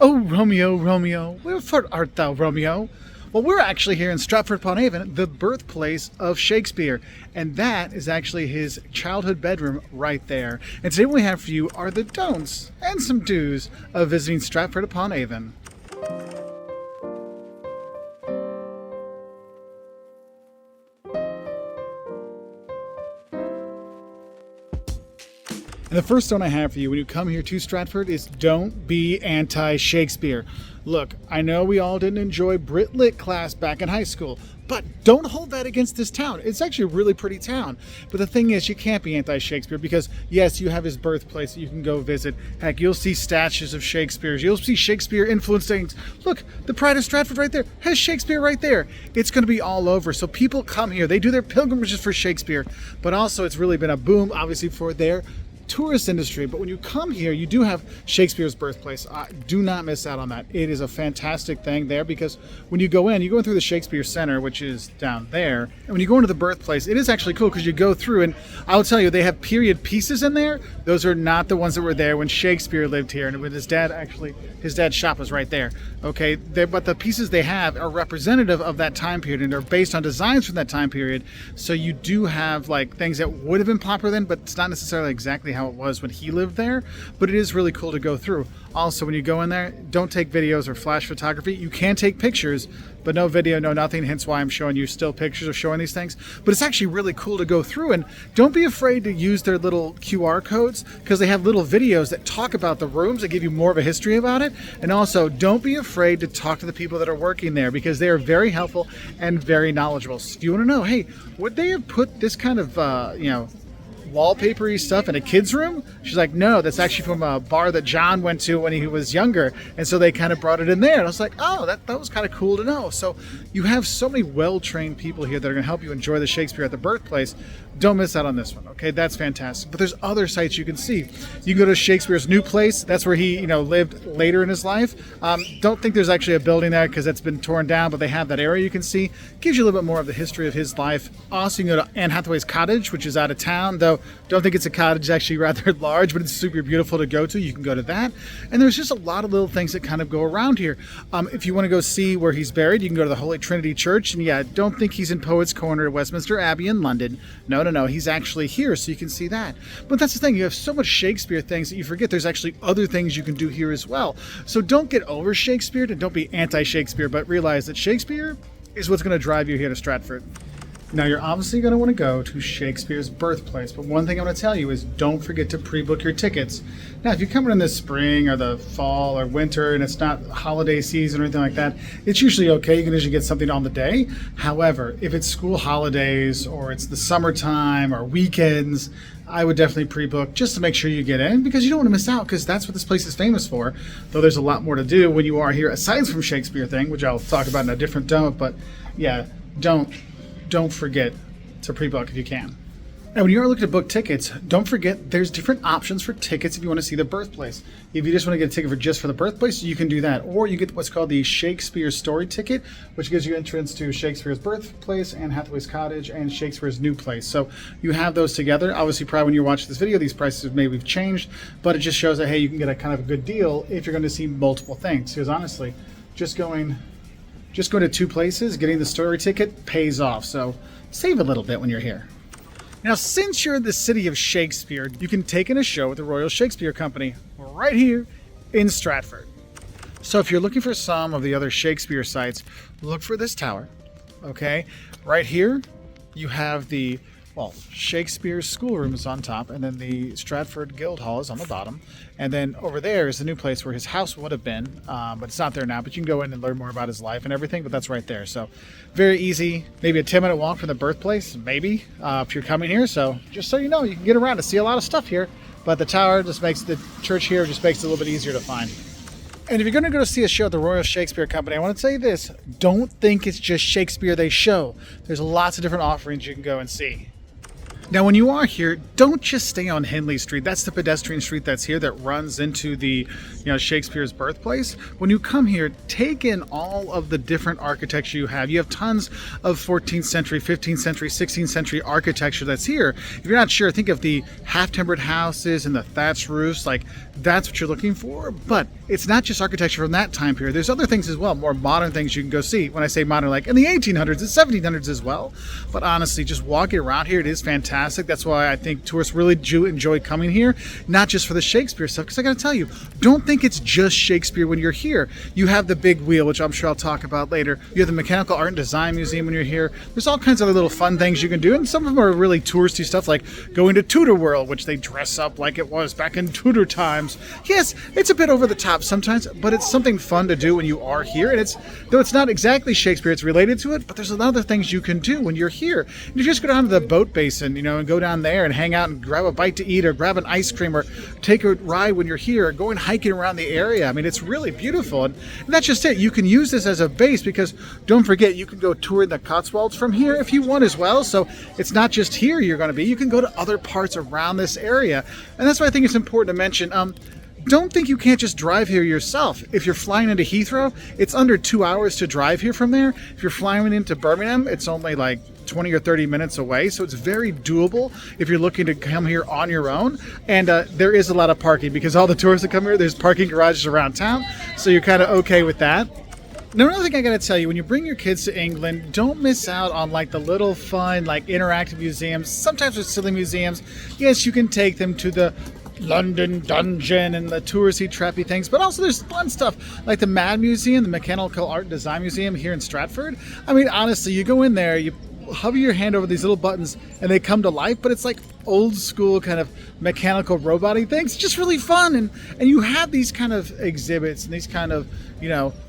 Oh, Romeo, Romeo, wherefore art thou, Romeo? Well, we're actually here in Stratford-Upon-Avon, the birthplace of Shakespeare, and that is actually his childhood bedroom right there. And today what we have for you are the don'ts and some do's of visiting Stratford-Upon-Avon. And the first don't I have for you when you come here to Stratford is don't be anti-Shakespeare. Look, I know we all didn't enjoy Brit Lit class back in high school, but don't hold that against this town. It's actually a really pretty town. But the thing is, you can't be anti-Shakespeare because, yes, you have his birthplace that you can go visit. Heck, you'll see statues of Shakespeare's. You'll see Shakespeare-influenced things. Look, the Pride of Stratford right there has Shakespeare right there. It's going to be all over. So people come here. They do their pilgrimages for Shakespeare. But also, it's really been a boom, obviously, for their tourist industry. But when you come here, you do have Shakespeare's birthplace. Do not miss out on that. It is a fantastic thing there because when you go in through the Shakespeare Center, which is down there, and when you go into the birthplace, it is actually cool because you go through, and I'll tell you, they have period pieces in there. Those are not the ones that were there when Shakespeare lived here, and with his dad's shop was right there. Okay, but the pieces they have are representative of that time period, and they're based on designs from that time period. So you do have like things that would have been popular then, but it's not necessarily exactly how it was when he lived there. But it is really cool to go through. Also, when you go in there, don't take videos or flash photography. You can take pictures, but no video, no nothing, hence why I'm showing you still pictures of showing these things. But it's actually really cool to go through, and don't be afraid to use their little QR codes because they have little videos that talk about the rooms that give you more of a history about it. And also, don't be afraid to talk to the people that are working there because they are very helpful and very knowledgeable. So if you want to know, hey, would they have put this kind of, wallpapery stuff in a kid's room? She's like, no, that's actually from a bar that John went to when he was younger, and so they kind of brought it in there. And I was like, oh, that was kind of cool to know. So you have so many well-trained people here that are going to help you enjoy the Shakespeare at the birthplace. Don't miss out on this one. Okay, that's fantastic. But there's other sites you can see. You can go to Shakespeare's new place. That's where he lived later in his life. Don't think there's actually a building there because it's been torn down, but they have that area you can see. Gives you a little bit more of the history of his life. Also, you can go to Anne Hathaway's cottage, which is out of town, though don't think it's a cottage. It's actually rather large, but it's super beautiful to go to. You can go to that. And there's just a lot of little things that kind of go around here. If you want to go see where he's buried, you can go to the Holy Trinity Church. And yeah, don't think he's in Poets' Corner at Westminster Abbey in London. No, he's actually here, so you can see that. But that's the thing, you have so much Shakespeare things that you forget there's actually other things you can do here as well. So don't get over Shakespeare and don't be anti-Shakespeare, but realize that Shakespeare is what's going to drive you here to Stratford. Now, you're obviously going to want to go to Shakespeare's birthplace, but one thing I'm going to tell you is don't forget to pre-book your tickets. Now, if you're coming in the spring or the fall or winter and it's not holiday season or anything like that, it's usually okay. You can usually get something on the day. However, if it's school holidays or it's the summertime or weekends, I would definitely pre-book just to make sure you get in because you don't want to miss out because that's what this place is famous for. Though there's a lot more to do when you are here aside from Shakespeare thing, which I'll talk about in a different dome. But yeah, don't forget to pre-book if you can. And when you are looking to book tickets, don't forget there's different options for tickets if you want to see the birthplace. If you just want to get a ticket for the birthplace, you can do that. Or you get what's called the Shakespeare Story ticket, which gives you entrance to Shakespeare's birthplace and Hathaway's cottage and Shakespeare's new place. So you have those together. Obviously, probably when you're watching this video, these prices maybe have changed, but it just shows that, hey, you can get a kind of a good deal if you're going to see multiple things. Because honestly, just going to two places, getting the story ticket pays off. So save a little bit when you're here. Now, since you're in the city of Shakespeare, you can take in a show at the Royal Shakespeare Company right here in Stratford. So if you're looking for some of the other Shakespeare sites, look for this tower. Okay, right here you have the Shakespeare schoolroom is on top, and then the Stratford Guildhall is on the bottom. And then over there is the new place where his house would have been, but it's not there now. But you can go in and learn more about his life and everything, but that's right there. So very easy, maybe a 10-minute walk from the birthplace, maybe, if you're coming here. So just so you know, you can get around to see a lot of stuff here, but the tower just makes the church here just makes it a little bit easier to find. And if you're going to go to see a show at the Royal Shakespeare Company, I want to tell you this, don't think it's just Shakespeare they show. There's lots of different offerings you can go and see. Now, when you are here, don't just stay on Henley Street. That's the pedestrian street that's here that runs into the, Shakespeare's birthplace. When you come here, take in all of the different architecture you have. You have tons of 14th century, 15th century, 16th century architecture that's here. If you're not sure, think of the half-timbered houses and the thatched roofs. Like, that's what you're looking for. But it's not just architecture from that time period. There's other things as well, more modern things you can go see. When I say modern, like in the 1800s and 1700s as well. But honestly, just walking around here, it is fantastic. That's why I think tourists really do enjoy coming here, not just for the Shakespeare stuff. Because I got to tell you, don't think it's just Shakespeare when you're here. You have the big wheel, which I'm sure I'll talk about later. You have the Mechanical Art and Design Museum when you're here. There's all kinds of other little fun things you can do, and some of them are really touristy stuff, like going to Tutor World, which they dress up like it was back in Tudor times. Yes, it's a bit over the top sometimes, but it's something fun to do when you are here. And though it's not exactly Shakespeare, it's related to it, but there's other things you can do when you're here. You just go down to the boat basin, and go down there and hang out and grab a bite to eat, or grab an ice cream, or take a ride when you're here, or going hiking around the area. I mean, it's really beautiful. And that's just it. You can use this as a base, because don't forget, you can go tour the Cotswolds from here if you want as well. So it's not just here you're going to be. You can go to other parts around this area. And that's why I think it's important to mention, don't think you can't just drive here yourself. If you're flying into Heathrow, it's under 2 hours to drive here from there. If you're flying into Birmingham, it's only like 20 or 30 minutes away. So it's very doable if you're looking to come here on your own. And there is a lot of parking, because all the tourists that come here, there's parking garages around town. So you're kind of okay with that. Now, another thing I got to tell you, when you bring your kids to England, don't miss out on like the little fun, like interactive museums. Sometimes there's silly museums. Yes, you can take them to the London Dungeon and the touristy, trappy things, but also there's fun stuff like the Mad Museum, the Mechanical Art and Design Museum here in Stratford. I mean, honestly, you go in there, you hover your hand over these little buttons and they come to life, but it's like old school kind of mechanical roboty things. Just really fun. And you have these kind of exhibits and these kind of,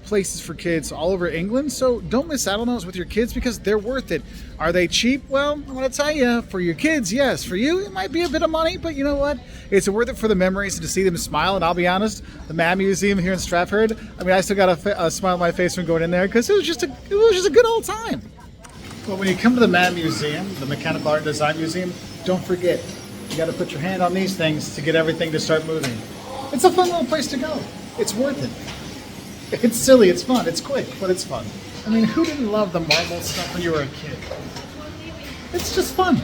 places for kids all over England. So don't miss out on those with your kids, because they're worth it. Are they cheap? Well, I'm going to tell you, for your kids, yes. For you, it might be a bit of money, but you know what? It's worth it for the memories and to see them smile. And I'll be honest, the Mad Museum here in Stratford, I mean, I still got a smile on my face from going in there, because it was just a good old time. Well, when you come to the Mad Museum, the Mechanical Art and Design Museum, don't forget, you got to put your hand on these things to get everything to start moving. It's a fun little place to go. It's worth it. It's silly, it's fun, it's quick, but it's fun. I mean, who didn't love the marble stuff when you were a kid? It's just fun.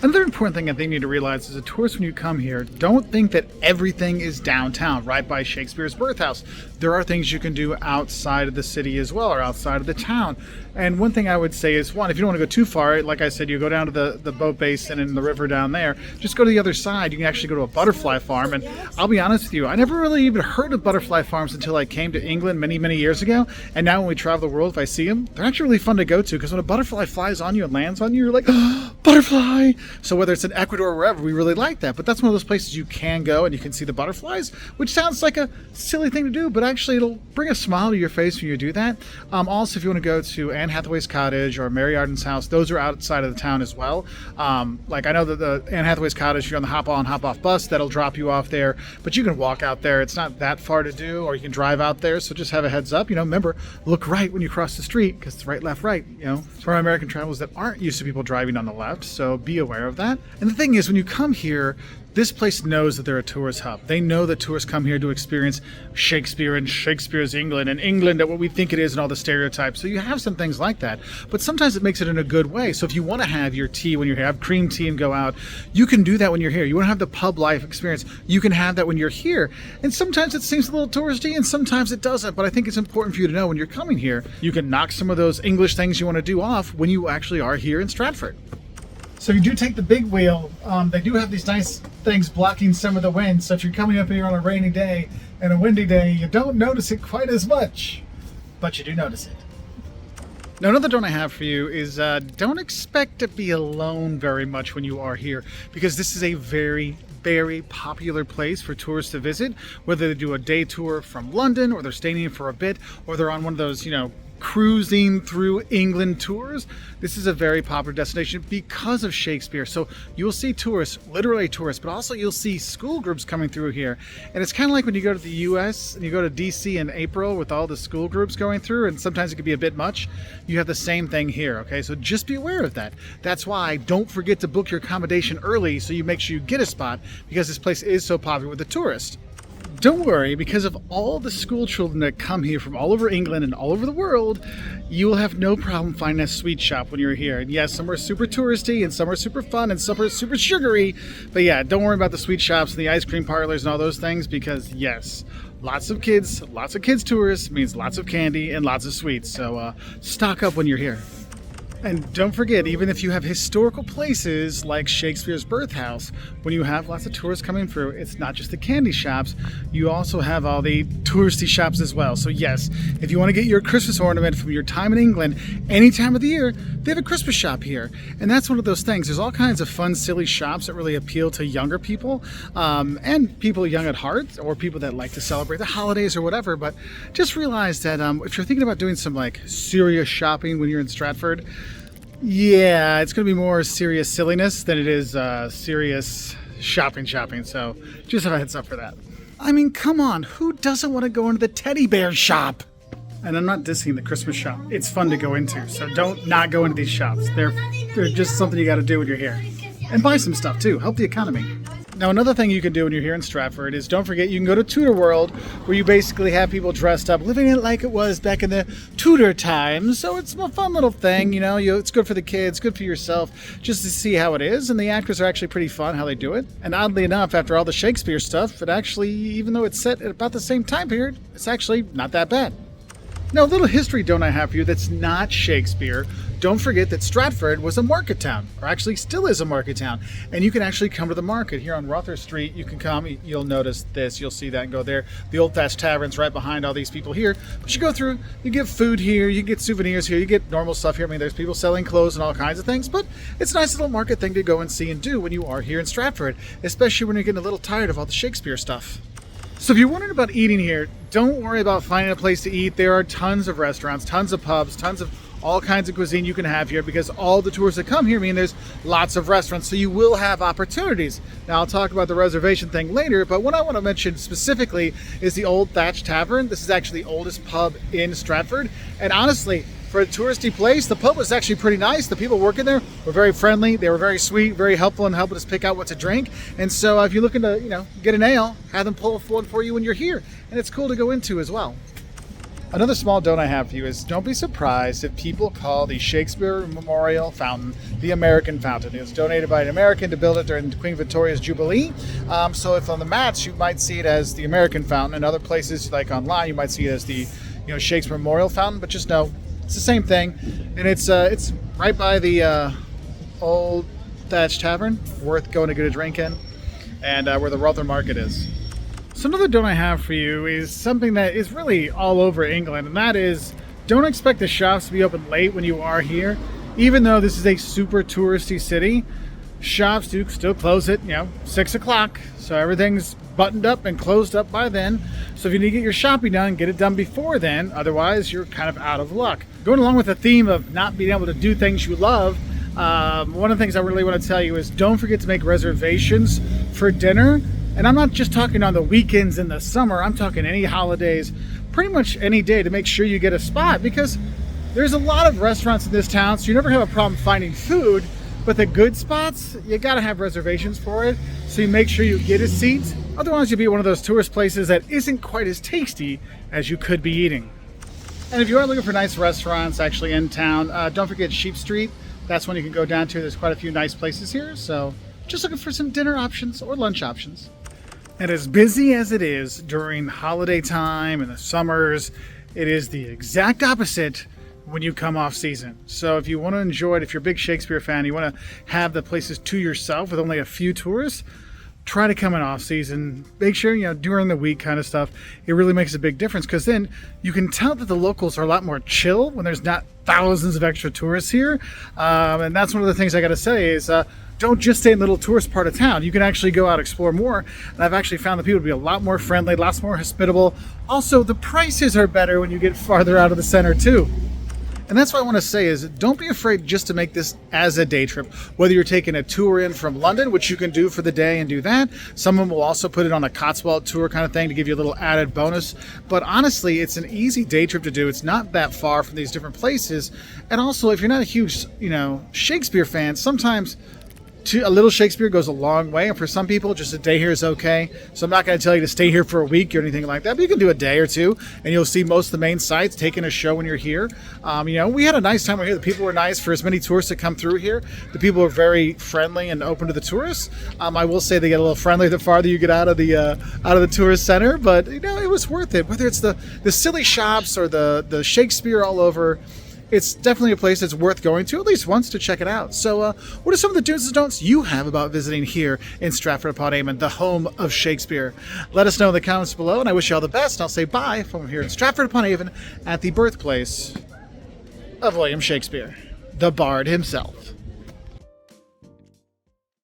Another important thing I think you need to realize as a tourist when you come here, don't think that everything is downtown, right by Shakespeare's birthhouse. There are things you can do outside of the city as well, or outside of the town. And one thing I would say is, one, if you don't want to go too far, like I said, you go down to the boat basin and the river down there, just go to the other side. You can actually go to a butterfly farm. And I'll be honest with you, I never really even heard of butterfly farms until I came to England many, many years ago. And now when we travel the world, if I see them, they're actually really fun to go to, because when a butterfly flies on you and lands on you, you're like, oh, butterfly! So whether it's in Ecuador or wherever, we really like that. But that's one of those places you can go and you can see the butterflies, which sounds like a silly thing to do, but actually it'll bring a smile to your face when you do that. Also, if you want to go to Anne Hathaway's cottage or Mary Arden's house, those are outside of the town as well. Like I know that the Anne Hathaway's cottage, you're on the hop-on, hop-off bus, that'll drop you off there, but you can walk out there. It's not that far to do, or you can drive out there, so just have a heads up. Remember, look right when you cross the street, because it's right, left, right. For our American travelers that aren't used to people driving on the left, so be aware of that. And the thing is, when you come here, this place knows that they're a tourist hub. They know that tourists come here to experience Shakespeare and Shakespeare's England, and England at what we think it is and all the stereotypes. So you have some things like that. But sometimes it makes it in a good way. So if you want to have your tea when you're here, have cream tea and go out, you can do that when you're here. You want to have the pub life experience, you can have that when you're here. And sometimes it seems a little touristy and sometimes it doesn't. But I think it's important for you to know when you're coming here, you can knock some of those English things you want to do off when you actually are here in Stratford. So you do take the big wheel. They do have these nice things blocking some of the wind. So if you're coming up here on a rainy day and a windy day, you don't notice it quite as much, but you do notice it. Now, another don't I have for you is don't expect to be alone very much when you are here, because this is a very popular place for tourists to visit, whether they do a day tour from London or they're staying here for a bit, or they're on one of those, cruising through England tours. This is a very popular destination because of Shakespeare. So you'll see tourists, literally tourists, but also you'll see school groups coming through here. And it's kind of like when you go to the US and you go to DC in April with all the school groups going through, and sometimes it can be a bit much. You have the same thing here, okay? So just be aware of that. That's why don't forget to book your accommodation early so you make sure you get a spot, because this place is so popular with the tourists. Don't worry, because of all the school children that come here from all over England and all over the world, you will have no problem finding a sweet shop when you're here. And yes, some are super touristy and some are super fun and some are super sugary. But yeah, don't worry about the sweet shops and the ice cream parlors and all those things, because yes, lots of kids tourists means lots of candy and lots of sweets. So stock up when you're here. And don't forget, even if you have historical places like Shakespeare's birth house, when you have lots of tourists coming through, it's not just the candy shops, you also have all the touristy shops as well. So yes, if you want to get your Christmas ornament from your time in England, any time of the year, they have a Christmas shop here. And that's one of those things. There's all kinds of fun, silly shops that really appeal to younger people, and people young at heart, or people that like to celebrate the holidays or whatever. But just realize that if you're thinking about doing some like serious shopping when you're in Stratford, yeah, it's going to be more serious silliness than it is serious shopping. So just have a heads up for that. I mean, come on, who doesn't want to go into the teddy bear shop? And I'm not dissing the Christmas shop. It's fun to go into, so don't not go into these shops. They're just something you got to do when you're here. And buy some stuff too, help the economy. Now, another thing you can do when you're here in Stratford is, don't forget, you can go to Tutor World, where you basically have people dressed up, living it like it was back in the Tudor times. So it's a fun little thing, you know. It's good for the kids, good for yourself, just to see how it is. And the actors are actually pretty fun how they do it. And oddly enough, after all the Shakespeare stuff, it actually, even though it's set at about the same time period, it's actually not that bad. Now, a little history don't I have for you that's not Shakespeare. Don't forget that Stratford was a market town, or actually still is a market town. And you can actually come to the market here on Rother Street. You can come, you'll notice this, you'll see that and go there. The Old Thatched Tavern's right behind all these people here. But you go through, you get food here, you get souvenirs here, you get normal stuff here. I mean, there's people selling clothes and all kinds of things, but it's a nice little market thing to go and see and do when you are here in Stratford, especially when you're getting a little tired of all the Shakespeare stuff. So if you're wondering about eating here, don't worry about finding a place to eat. There are tons of restaurants, tons of pubs, tons of all kinds of cuisine you can have here, because all the tourists that come here mean there's lots of restaurants, so you will have opportunities. Now, I'll talk about the reservation thing later, but what I want to mention specifically is the Old Thatched Tavern. This is actually the oldest pub in Stratford, and honestly, for a touristy place, the pub was actually pretty nice. The people working there were very friendly. They were very sweet, very helpful in helping us pick out what to drink. And so if you're looking to, get an ale, have them pull one for you when you're here. And it's cool to go into as well. Another small don't I have for you is, don't be surprised if people call the Shakespeare Memorial Fountain the American Fountain. It was donated by an American to build it during Queen Victoria's Jubilee. So if on the maps you might see it as the American Fountain, and other places like online you might see it as the Shakespeare Memorial Fountain, but just know it's the same thing, and it's right by the Old Thatched Tavern, worth going to get a drink in, and where the Royal Market is. So another don't I have for you is something that is really all over England, and that is, don't expect the shops to be open late when you are here. Even though this is a super touristy city, shops do still close at 6 o'clock, so everything's buttoned up and closed up by then. So if you need to get your shopping done, get it done before then. Otherwise, you're kind of out of luck. Going along with the theme of not being able to do things you love, one of the things I really want to tell you is, don't forget to make reservations for dinner. And I'm not just talking on the weekends in the summer. I'm talking any holidays, pretty much any day, to make sure you get a spot, because there's a lot of restaurants in this town, so you never have a problem finding food. But the good spots, you gotta have reservations for it, so you make sure you get a seat. Otherwise, you'll be one of those tourist places that isn't quite as tasty as you could be eating. And if you are looking for nice restaurants actually in town, don't forget Sheep Street. That's one you can go down to. There's quite a few nice places here, so just looking for some dinner options or lunch options. And as busy as it is during holiday time and the summers, it is the exact opposite when you come off season. So if you want to enjoy it, if you're a big Shakespeare fan, you want to have the places to yourself with only a few tourists, try to come in off season. Make sure, during the week kind of stuff, it really makes a big difference, because then you can tell that the locals are a lot more chill when there's not thousands of extra tourists here. And that's one of the things I got to say is, don't just stay in the little tourist part of town. You can actually go out, explore more. And I've actually found the people to be a lot more friendly, lots more hospitable. Also, the prices are better when you get farther out of the center too. And that's what I want to say is, don't be afraid just to make this as a day trip. Whether you're taking a tour in from London, which you can do for the day and do that. Someone will also put it on a Cotswold tour kind of thing to give you a little added bonus. But honestly, it's an easy day trip to do. It's not that far from these different places. And also, if you're not a huge, Shakespeare fan, sometimes A little Shakespeare goes a long way, and for some people, just a day here is okay. So I'm not going to tell you to stay here for a week or anything like that, but you can do a day or two, and you'll see most of the main sites, taking a show when you're here. We had a nice time here. The people were nice. For as many tourists that come through here, the people are very friendly and open to the tourists. I will say they get a little friendlier the farther you get out of the tourist center, but it was worth it. Whether it's the silly shops or the Shakespeare all over, it's definitely a place that's worth going to at least once to check it out. So what are some of the do's and don'ts you have about visiting here in Stratford-Upon-Avon, the home of Shakespeare? Let us know in the comments below, and I wish you all the best. And I'll say bye from here in Stratford-Upon-Avon at the birthplace of William Shakespeare, the bard himself.